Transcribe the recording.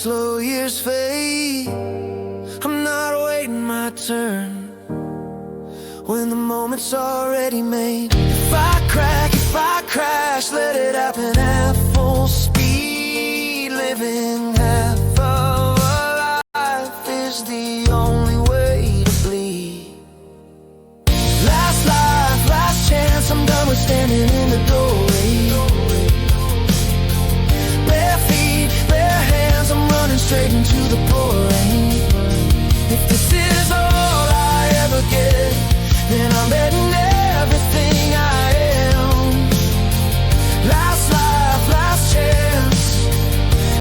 slow years fade, I'm not waiting my turn when the moment's already made. If I crash, let it happen at full speed. Living half of a life is the only way to bleed. Last life, last chance, I'm done with standing in the doorway. Bare feet, bare hands, I'm running straight into the pouring rain. If this